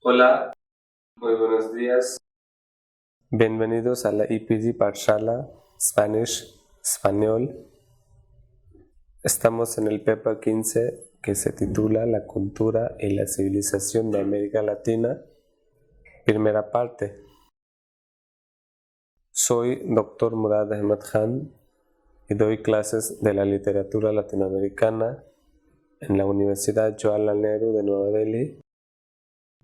Hola, muy buenos días. Bienvenidos a la EPD Parshala Spanish, Español. Estamos en el PEPA 15 que se titula La cultura y la civilización de América Latina, primera parte. Soy Dr. Murad Ahmed Khan y doy clases de la literatura latinoamericana en la Universidad Jawaharlal Nehru de Nueva Delhi.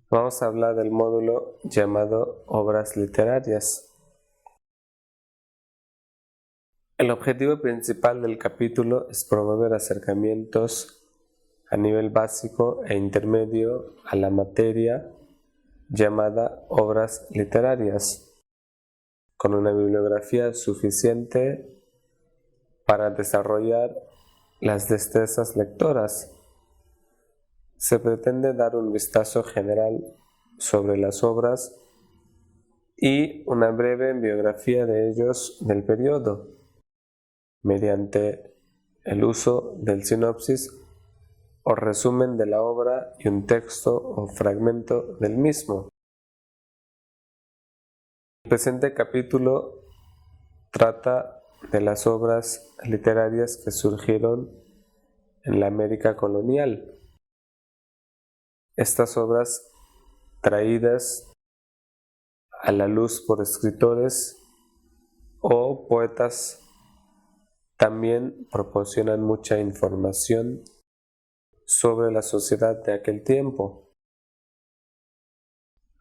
Vamos a hablar del módulo llamado Obras Literarias. El objetivo principal del capítulo es promover acercamientos a nivel básico e intermedio a la materia llamada obras literarias, con una bibliografía suficiente para desarrollar las destrezas lectoras. Se pretende dar un vistazo general sobre las obras y una breve biografía de ellos del periodo, mediante el uso del sinopsis o resumen de la obra y un texto o fragmento del mismo. El presente capítulo trata de las obras literarias que surgieron en la América colonial. Estas obras traídas a la luz por escritores o poetas también proporcionan mucha información sobre la sociedad de aquel tiempo.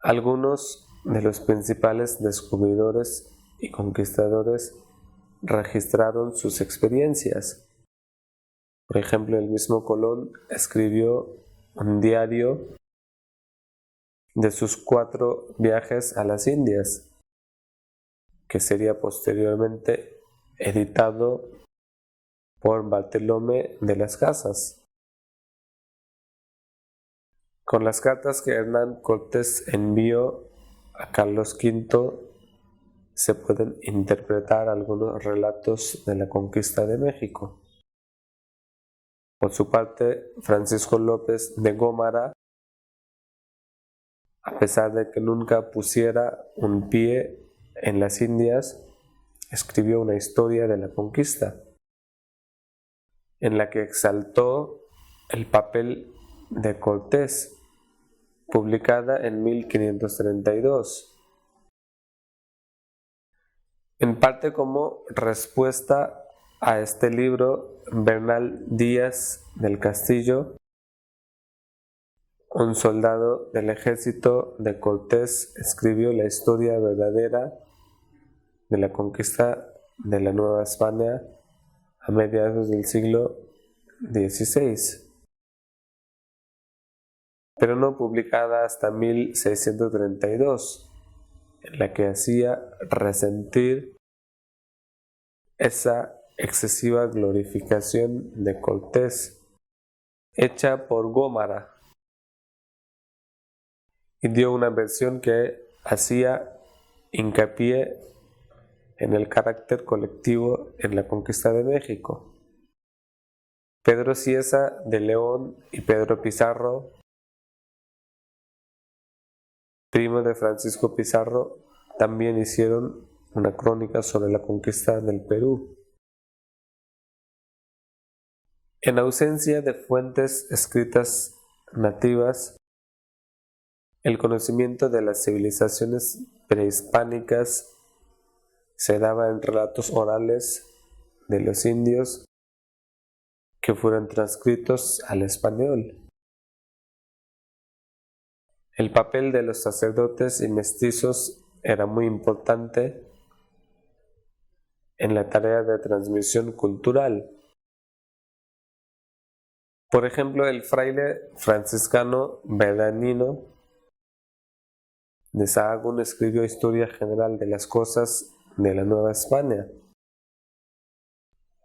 Algunos de los principales descubridores y conquistadores registraron sus experiencias. Por ejemplo, el mismo Colón escribió un diario de sus 4 viajes a las Indias, que sería posteriormente editado por Bartolomé de las Casas. Con las cartas que Hernán Cortés envió a Carlos V se pueden interpretar algunos relatos de la conquista de México. Por su parte, Francisco López de Gómara, a pesar de que nunca pusiera un pie en las Indias, escribió una historia de la conquista, en la que exaltó el papel de Cortés, publicada en 1532. En parte como respuesta a este libro, Bernal Díaz del Castillo, un soldado del ejército de Cortés, escribió la historia verdadera de la conquista de la Nueva España a mediados del siglo XVI, pero no publicada hasta 1632, en la que hacía resentir esa excesiva glorificación de Cortés hecha por Gómara, y dio una versión que hacía hincapié en el carácter colectivo en la conquista de México. Pedro Cieza de León y Pedro Pizarro, primo de Francisco Pizarro, también hicieron una crónica sobre la conquista del Perú. En ausencia de fuentes escritas nativas, el conocimiento de las civilizaciones prehispánicas se daba en relatos orales de los indios que fueron transcritos al español. El papel de los sacerdotes y mestizos era muy importante en la tarea de transmisión cultural. Por ejemplo, el fraile franciscano Bernardino de Sahagún escribió Historia General de las Cosas de la Nueva España,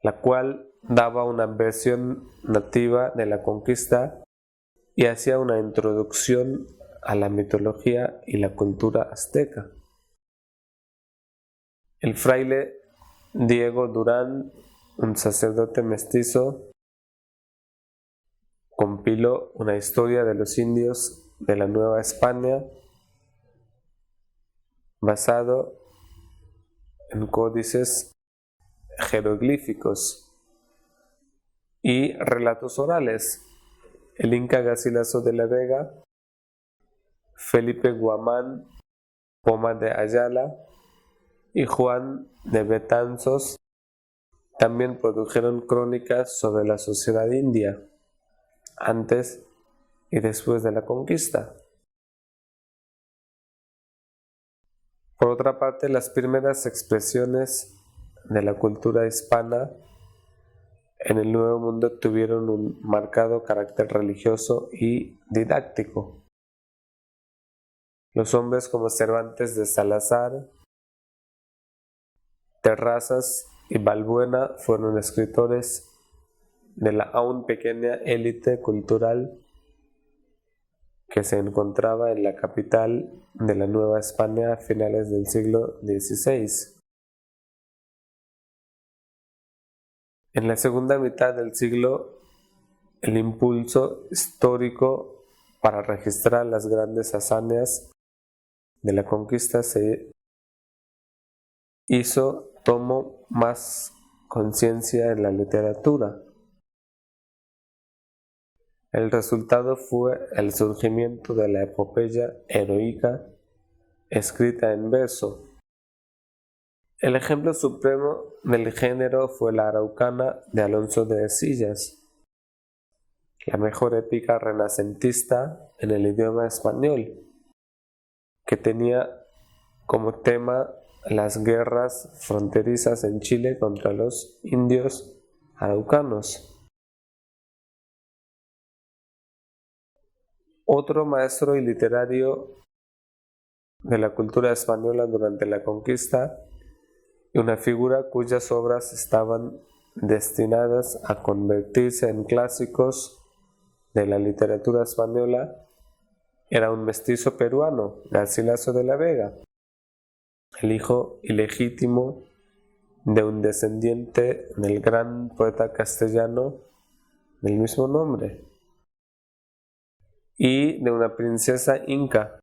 la cual daba una versión nativa de la conquista y hacía una introducción a la mitología y la cultura azteca. El fraile Diego Durán, un sacerdote mestizo, compiló una historia de los indios de la Nueva España basado en códices jeroglíficos y relatos orales. El Inca Garcilaso de la Vega, Felipe Guamán Poma de Ayala y Juan de Betanzos también produjeron crónicas sobre la sociedad india antes y después de la conquista. Por otra parte, las primeras expresiones de la cultura hispana en el Nuevo Mundo tuvieron un marcado carácter religioso y didáctico. Los hombres como Cervantes de Salazar, Terrazas y Balbuena fueron escritores de la aún pequeña élite cultural que se encontraba en la capital de la Nueva España a finales del siglo XVI. En la segunda mitad del siglo, el impulso histórico para registrar las grandes hazañas de la conquista se tomó más conciencia en la literatura. El resultado fue el surgimiento de la epopeya heroica escrita en verso. El ejemplo supremo del género fue la Araucana de Alonso de Ercillas, la mejor épica renacentista en el idioma español, que tenía como tema las guerras fronterizas en Chile contra los indios araucanos. Otro maestro y literario de la cultura española durante la conquista y una figura cuyas obras estaban destinadas a convertirse en clásicos de la literatura española era un mestizo peruano, Garcilaso de la Vega, el hijo ilegítimo de un descendiente del gran poeta castellano del mismo nombre y de una princesa inca.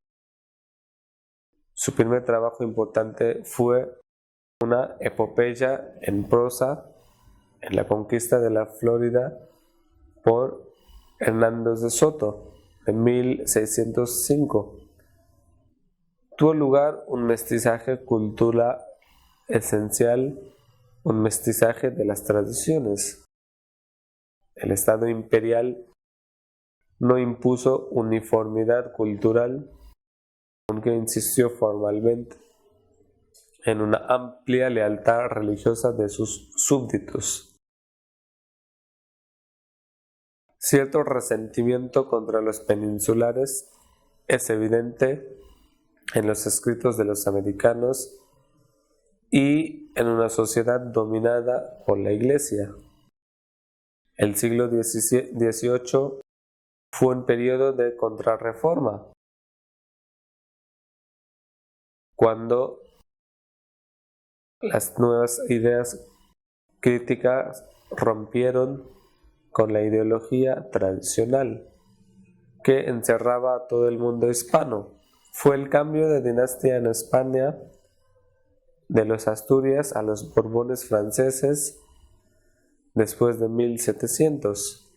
Su primer trabajo importante fue una epopeya en prosa en la conquista de la Florida por Hernando de Soto en 1605. Tuvo lugar un mestizaje cultural esencial, un mestizaje de las tradiciones. El Estado imperial no impuso uniformidad cultural, aunque insistió formalmente en una amplia lealtad religiosa de sus súbditos. Cierto resentimiento contra los peninsulares es evidente en los escritos de los americanos y en una sociedad dominada por la Iglesia. El siglo XVIII fue un periodo de contrarreforma, cuando las nuevas ideas críticas rompieron con la ideología tradicional que encerraba a todo el mundo hispano. Fue el cambio de dinastía en España de los Asturias a los Borbones franceses después de 1700.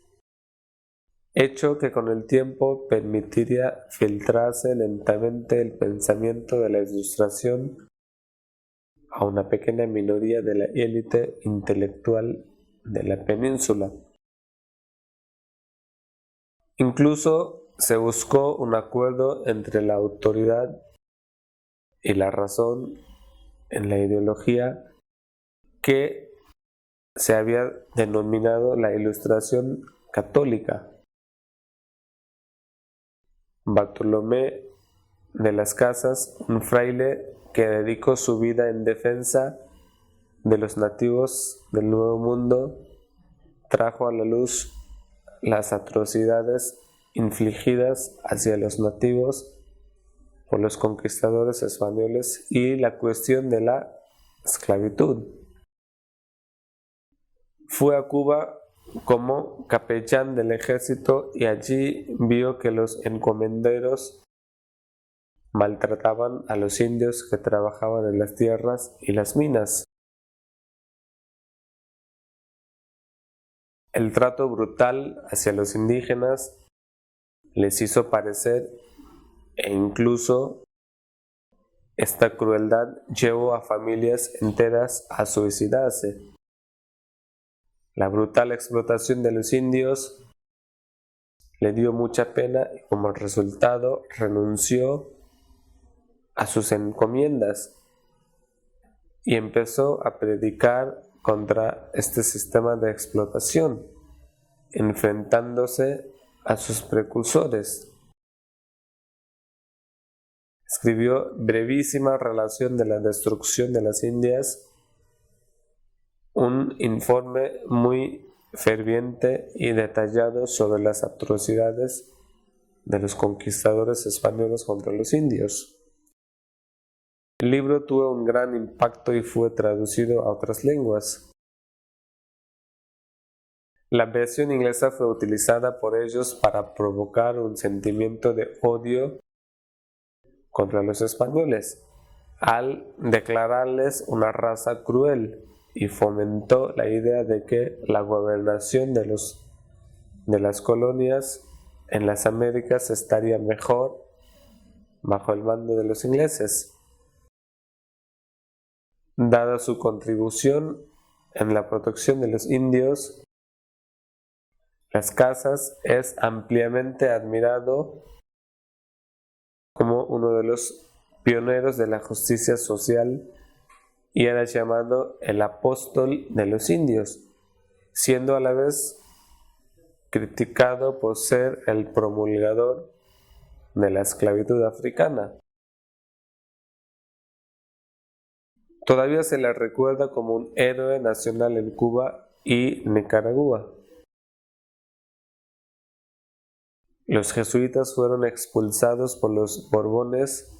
Hecho que con el tiempo permitiría filtrarse lentamente el pensamiento de la Ilustración a una pequeña minoría de la élite intelectual de la península. Incluso se buscó un acuerdo entre la autoridad y la razón en la ideología que se había denominado la Ilustración católica. Bartolomé de las Casas, un fraile que dedicó su vida en defensa de los nativos del Nuevo Mundo, trajo a la luz las atrocidades infligidas hacia los nativos por los conquistadores españoles y la cuestión de la esclavitud. Fue a Cuba como capellán del ejército y allí vio que los encomenderos maltrataban a los indios que trabajaban en las tierras y las minas. El trato brutal hacia los indígenas les hizo parecer, e incluso esta crueldad llevó a familias enteras a suicidarse. La brutal explotación de los indios le dio mucha pena y como resultado renunció a sus encomiendas y empezó a predicar contra este sistema de explotación, enfrentándose a sus precursores. Escribió brevísima relación de la destrucción de las Indias, un informe muy ferviente y detallado sobre las atrocidades de los conquistadores españoles contra los indios. El libro tuvo un gran impacto y fue traducido a otras lenguas. La versión inglesa fue utilizada por ellos para provocar un sentimiento de odio contra los españoles, al declararles una raza cruel, y fomentó la idea de que la gobernación de las colonias en las Américas estaría mejor bajo el mando de los ingleses. Dada su contribución en la protección de los indios, Las Casas es ampliamente admirado como uno de los pioneros de la justicia social y era llamado el apóstol de los indios, siendo a la vez criticado por ser el promulgador de la esclavitud africana. Todavía se le recuerda como un héroe nacional en Cuba y Nicaragua. Los jesuitas fueron expulsados por los Borbones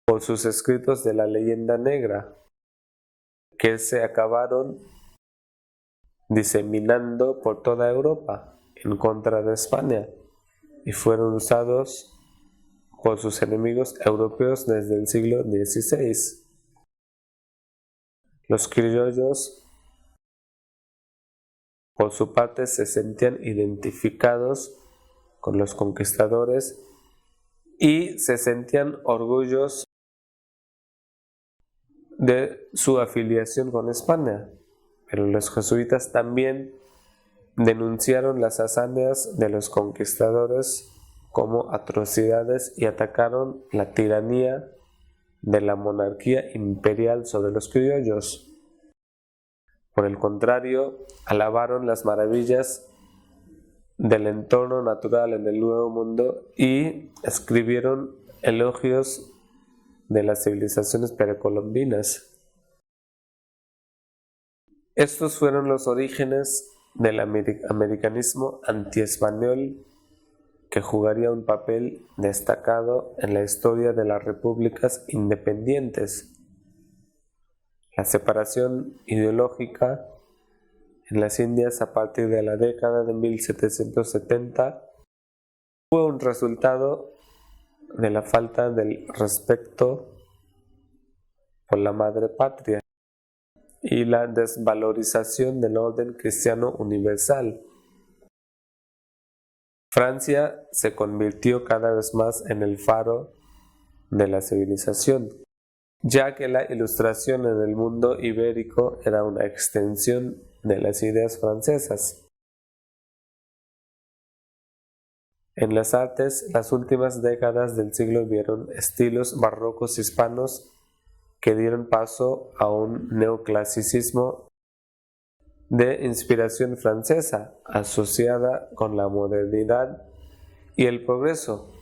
por sus escritos de la leyenda negra, que se acabaron diseminando por toda Europa en contra de España y fueron usados por sus enemigos europeos desde el siglo XVI. Los criollos, por su parte, se sentían identificados con los conquistadores y se sentían orgullosos de su afiliación con España, pero los jesuitas también denunciaron las hazañas de los conquistadores como atrocidades y atacaron la tiranía de la monarquía imperial sobre los criollos. Por el contrario, alabaron las maravillas del entorno natural en el Nuevo Mundo y escribieron elogios de las civilizaciones precolombinas. Estos fueron los orígenes del americanismo antiespañol que jugaría un papel destacado en la historia de las repúblicas independientes. La separación ideológica en las Indias a partir de la década de 1770 fue un resultado de la falta del respeto por la madre patria y la desvalorización del orden cristiano universal. Francia se convirtió cada vez más en el faro de la civilización, ya que la ilustración en el mundo ibérico era una extensión de las ideas francesas. En las artes, las últimas décadas del siglo vieron estilos barrocos hispanos que dieron paso a un neoclasicismo de inspiración francesa asociada con la modernidad y el progreso.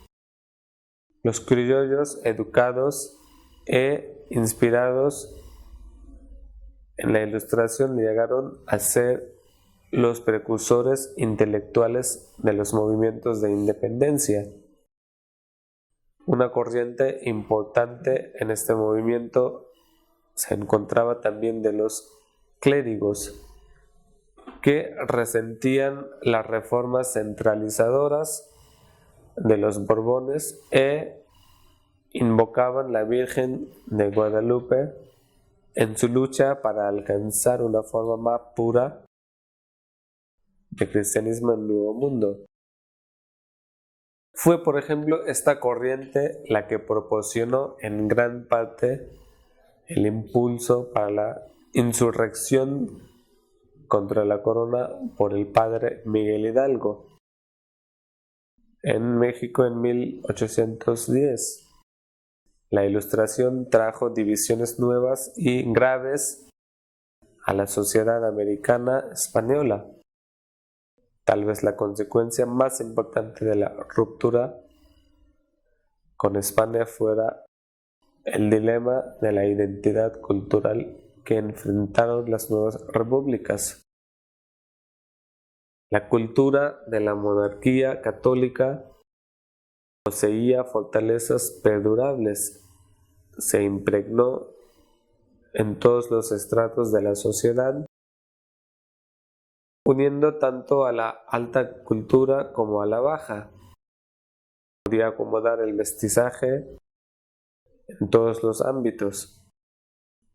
Los criollos educados e inspirados en la Ilustración llegaron a ser los precursores intelectuales de los movimientos de independencia. Una corriente importante en este movimiento se encontraba también de los clérigos, que resentían las reformas centralizadoras de los Borbones e invocaban la Virgen de Guadalupe en su lucha para alcanzar una forma más pura de cristianismo en el Nuevo Mundo. Fue, por ejemplo, esta corriente la que proporcionó en gran parte el impulso para la insurrección contra la corona por el padre Miguel Hidalgo en México en 1810. La Ilustración trajo divisiones nuevas y graves a la sociedad americana española. Tal vez la consecuencia más importante de la ruptura con España fuera el dilema de la identidad cultural que enfrentaron las nuevas repúblicas. La cultura de la monarquía católica poseía fortalezas perdurables, se impregnó en todos los estratos de la sociedad, uniendo tanto a la alta cultura como a la baja. Podía acomodar el mestizaje en todos los ámbitos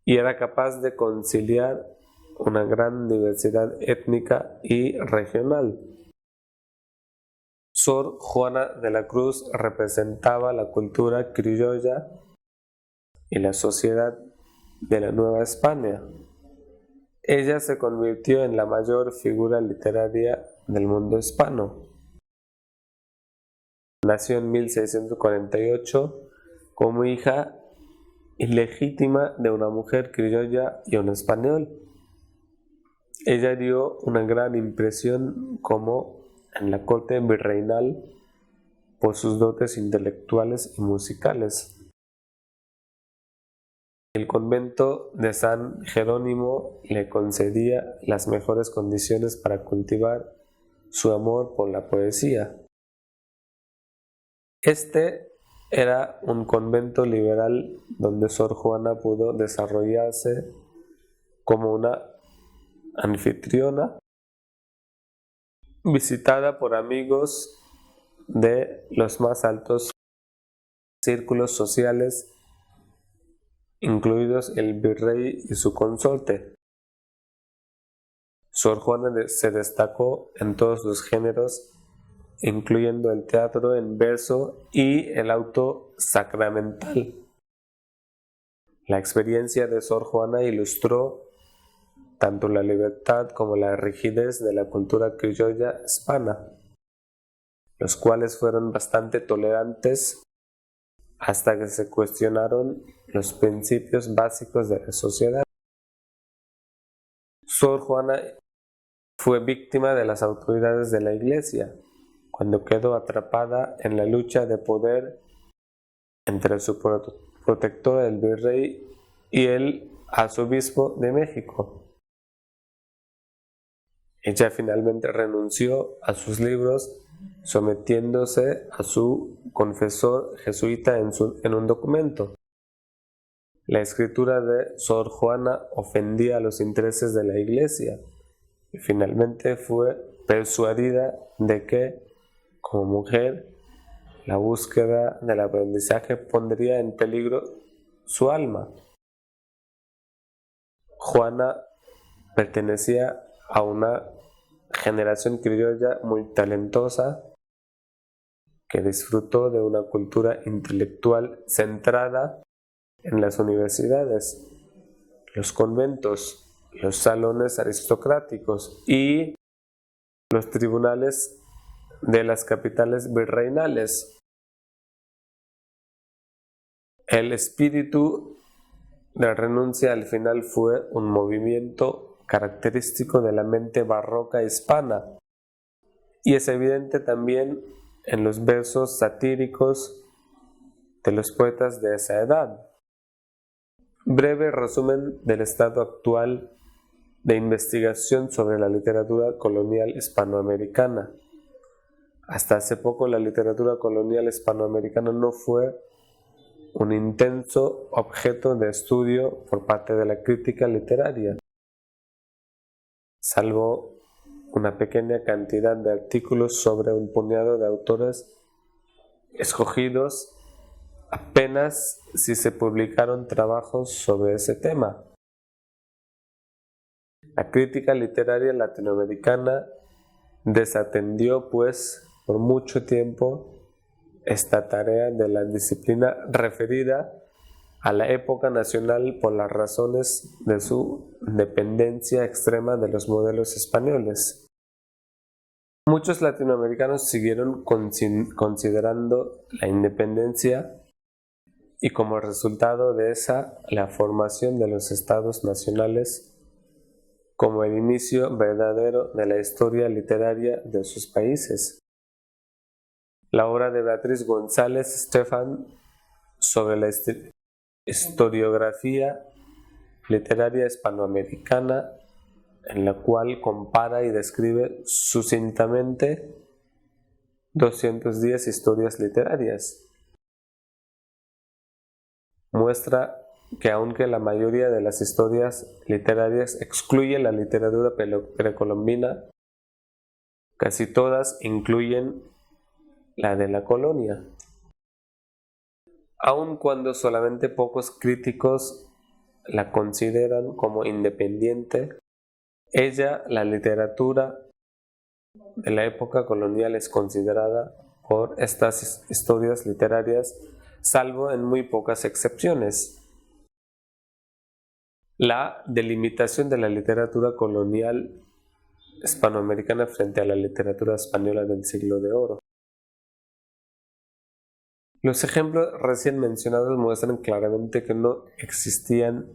y era capaz de conciliar una gran diversidad étnica y regional. Sor Juana de la Cruz representaba la cultura criolla y la sociedad de la Nueva España. Ella se convirtió en la mayor figura literaria del mundo hispano. Nació en 1648 como hija ilegítima de una mujer criolla y un español. Ella dio una gran impresión como en la corte virreinal por sus dotes intelectuales y musicales. El convento de San Jerónimo le concedía las mejores condiciones para cultivar su amor por la poesía. Este era un convento liberal donde Sor Juana pudo desarrollarse como una anfitriona visitada por amigos de los más altos círculos sociales, incluidos el virrey y su consorte. Sor Juana se destacó en todos los géneros, incluyendo el teatro en verso y el auto sacramental. La experiencia de Sor Juana ilustró tanto la libertad como la rigidez de la cultura criolla hispana, los cuales fueron bastante tolerantes hasta que se cuestionaron los principios básicos de la sociedad. Sor Juana fue víctima de las autoridades de la Iglesia cuando quedó atrapada en la lucha de poder entre su protector, el virrey, y el arzobispo de México. Ella finalmente renunció a sus libros, sometiéndose a su confesor jesuita en un documento. La escritura de Sor Juana ofendía a los intereses de la Iglesia y finalmente fue persuadida de que, como mujer, la búsqueda del aprendizaje pondría en peligro su alma. Juana pertenecía a una generación criolla muy talentosa que disfrutó de una cultura intelectual centrada en las universidades, los conventos, los salones aristocráticos y los tribunales de las capitales virreinales. El espíritu de renuncia al final fue un movimiento característico de la mente barroca hispana y es evidente también en los versos satíricos de los poetas de esa edad. Breve resumen del estado actual de investigación sobre la literatura colonial hispanoamericana. Hasta hace poco la literatura colonial hispanoamericana no fue un intenso objeto de estudio por parte de la crítica literaria, salvo una pequeña cantidad de artículos sobre un puñado de autores escogidos apenas si se publicaron trabajos sobre ese tema. La crítica literaria latinoamericana desatendió, pues, por mucho tiempo esta tarea de la disciplina referida a la época nacional por las razones de su dependencia extrema de los modelos españoles. Muchos latinoamericanos siguieron considerando la independencia y como resultado de esa, la formación de los estados nacionales como el inicio verdadero de la historia literaria de sus países. La obra de Beatriz González Estefan sobre la historiografía literaria hispanoamericana, en la cual compara y describe sucintamente 210 historias literarias, muestra que aunque la mayoría de las historias literarias excluye la literatura precolombina, casi todas incluyen la de la colonia. Aun cuando solamente pocos críticos la consideran como independiente, la literatura de la época colonial es considerada por estas historias literarias, salvo en muy pocas excepciones. La delimitación de la literatura colonial hispanoamericana frente a la literatura española del Siglo de Oro. Los ejemplos recién mencionados muestran claramente que no existían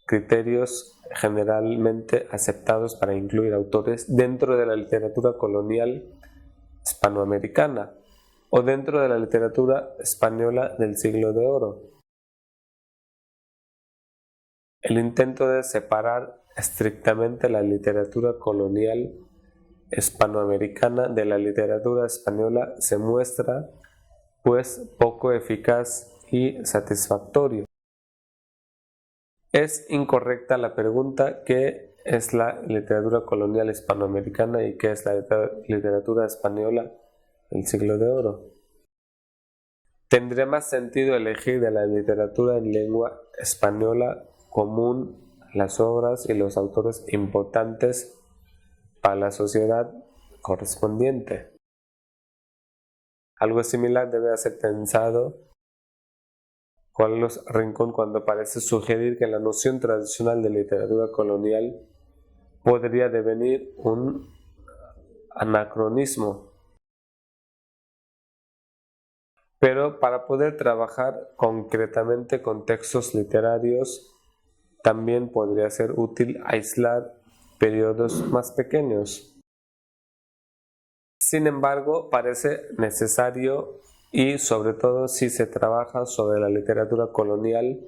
criterios generalmente aceptados para incluir autores dentro de la literatura colonial hispanoamericana o dentro de la literatura española del Siglo de Oro. El intento de separar estrictamente la literatura colonial hispanoamericana de la literatura española se muestra, pues, poco eficaz y satisfactorio. Es incorrecta la pregunta ¿qué es la literatura colonial hispanoamericana y qué es la literatura española del Siglo de Oro? Tendría más sentido elegir de la literatura en lengua española común las obras y los autores importantes para la sociedad correspondiente. Algo similar debe ser pensado Carlos Rincón cuando parece sugerir que la noción tradicional de literatura colonial podría devenir un anacronismo. Pero para poder trabajar concretamente con textos literarios, también podría ser útil aislar periodos más pequeños. Sin embargo, parece necesario, y sobre todo si se trabaja sobre la literatura colonial,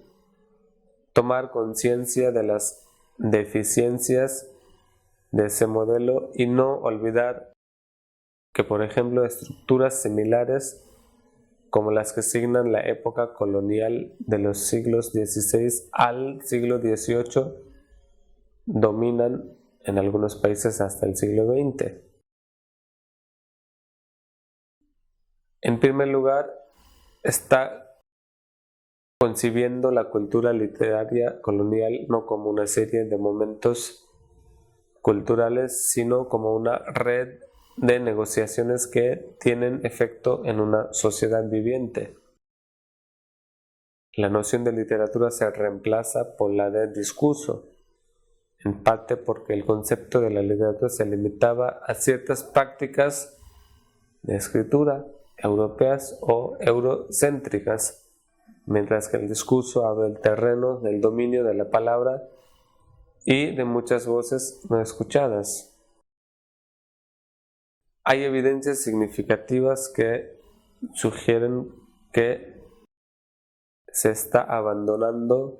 tomar conciencia de las deficiencias de ese modelo y no olvidar que, por ejemplo, estructuras similares como las que signan la época colonial de los siglos XVI al siglo XVIII dominan en algunos países hasta el siglo XX. En primer lugar, está concibiendo la cultura literaria colonial no como una serie de momentos culturales, sino como una red de negociaciones que tienen efecto en una sociedad viviente. La noción de literatura se reemplaza por la de discurso, en parte porque el concepto de la literatura se limitaba a ciertas prácticas de escritura europeas o eurocéntricas, mientras que el discurso abre el terreno del dominio de la palabra y de muchas voces no escuchadas. Hay evidencias significativas que sugieren que se está abandonando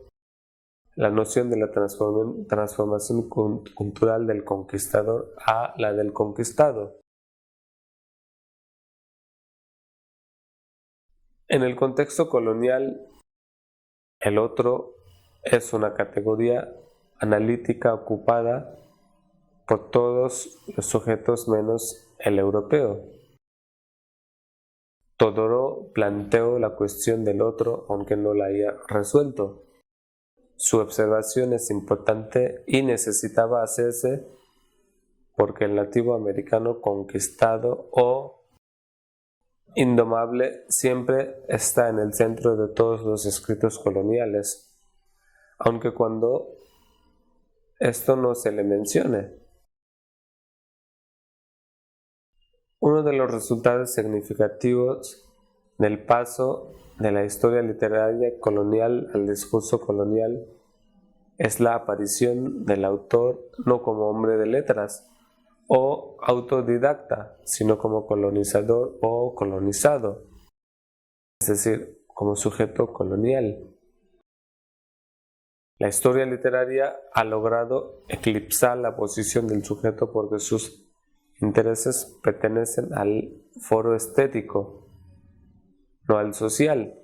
la noción de la transformación cultural del conquistador a la del conquistado. En el contexto colonial, el otro es una categoría analítica ocupada por todos los sujetos menos el europeo. Todoró planteó la cuestión del otro aunque no la haya resuelto. Su observación es importante y necesitaba hacerse porque el nativo americano conquistado o indomable siempre está en el centro de todos los escritos coloniales, aunque cuando esto no se le mencione. Uno de los resultados significativos del paso de la historia literaria colonial al discurso colonial es la aparición del autor no como hombre de letras o autodidacta, sino como colonizador o colonizado, es decir, como sujeto colonial. La historia literaria ha logrado eclipsar la posición del sujeto porque sus intereses pertenecen al foro estético, no al social.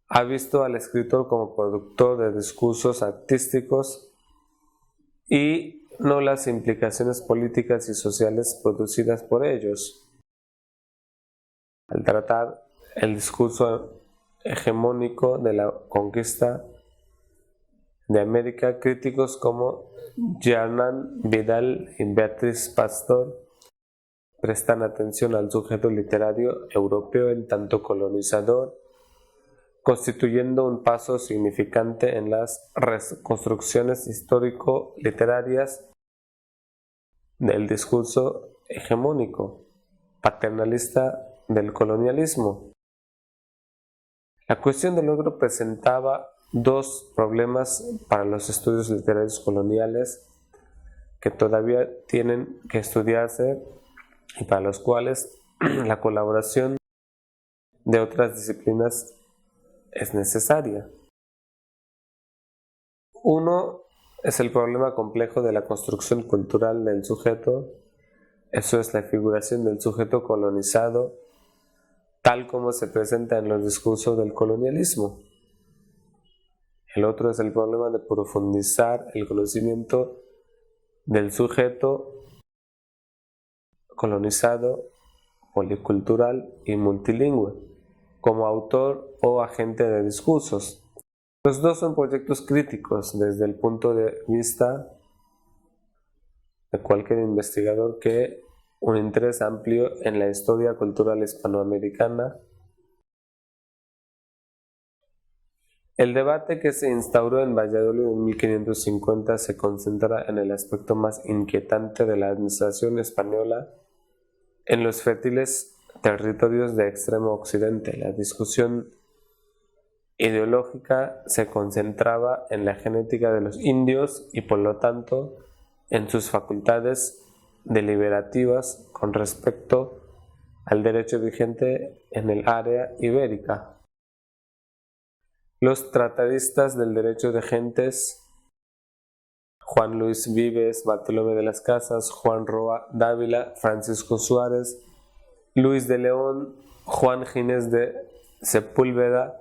Ha visto al escritor como productor de discursos artísticos y no las implicaciones políticas y sociales producidas por ellos. Al tratar el discurso hegemónico de la conquista de América, críticos como Hernán Vidal y Beatriz Pastor prestan atención al sujeto literario europeo en tanto colonizador, constituyendo un paso significante en las reconstrucciones histórico-literarias del discurso hegemónico, paternalista del colonialismo. La cuestión del otro presentaba dos problemas para los estudios literarios coloniales que todavía tienen que estudiarse y para los cuales la colaboración de otras disciplinas es necesaria. Uno es el problema complejo de la construcción cultural del sujeto, eso es la figuración del sujeto colonizado, tal como se presenta en los discursos del colonialismo. El otro es el problema de profundizar el conocimiento del sujeto colonizado, policultural y multilingüe, como autor o agente de discursos. Los dos son proyectos críticos desde el punto de vista de cualquier investigador que un interés amplio en la historia cultural hispanoamericana. El debate que se instauró en Valladolid en 1550 se concentra en el aspecto más inquietante de la administración española en los fértiles territorios de extremo occidente. La discusión ideológica se concentraba en la genética de los indios y por lo tanto en sus facultades deliberativas con respecto al derecho vigente en el área ibérica. Los tratadistas del derecho de gentes, Juan Luis Vives, Bartolomé de las Casas, Juan Roa Dávila, Francisco Suárez, Luis de León, Juan Ginés de Sepúlveda,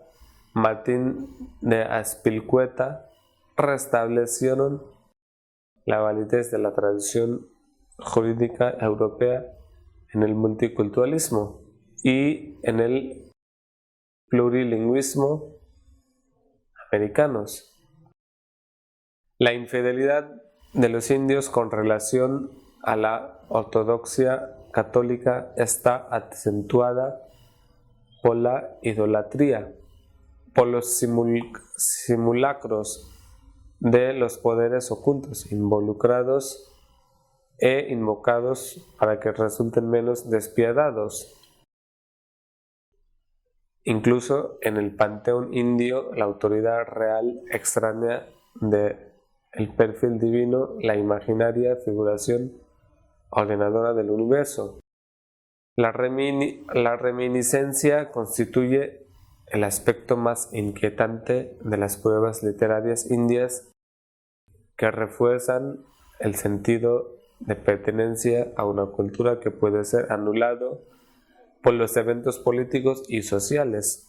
Martín de Azpilicueta, restablecieron la validez de la tradición jurídica europea en el multiculturalismo y en el plurilingüismo americanos. La infidelidad de los indios con relación a la ortodoxia católica está acentuada por la idolatría, por los simulacros de los poderes ocultos involucrados e invocados para que resulten menos despiadados. Incluso en el panteón indio, la autoridad real extraña de el perfil divino, la imaginaria figuración ordenadora del universo. La reminiscencia constituye el aspecto más inquietante de las pruebas literarias indias que refuerzan el sentido de pertenencia a una cultura que puede ser anulado por los eventos políticos y sociales.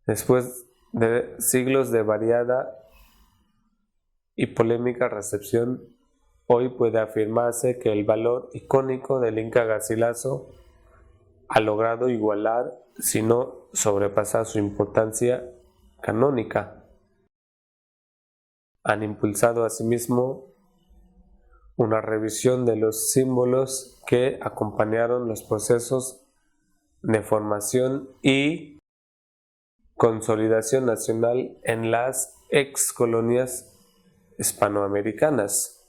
Después de siglos de variada y polémica recepción, hoy puede afirmarse que el valor icónico del Inca Garcilaso ha logrado igualar, si no sobrepasar su importancia canónica. Han impulsado asimismo una revisión de los símbolos que acompañaron los procesos de formación y consolidación nacional en las ex colonias hispanoamericanas.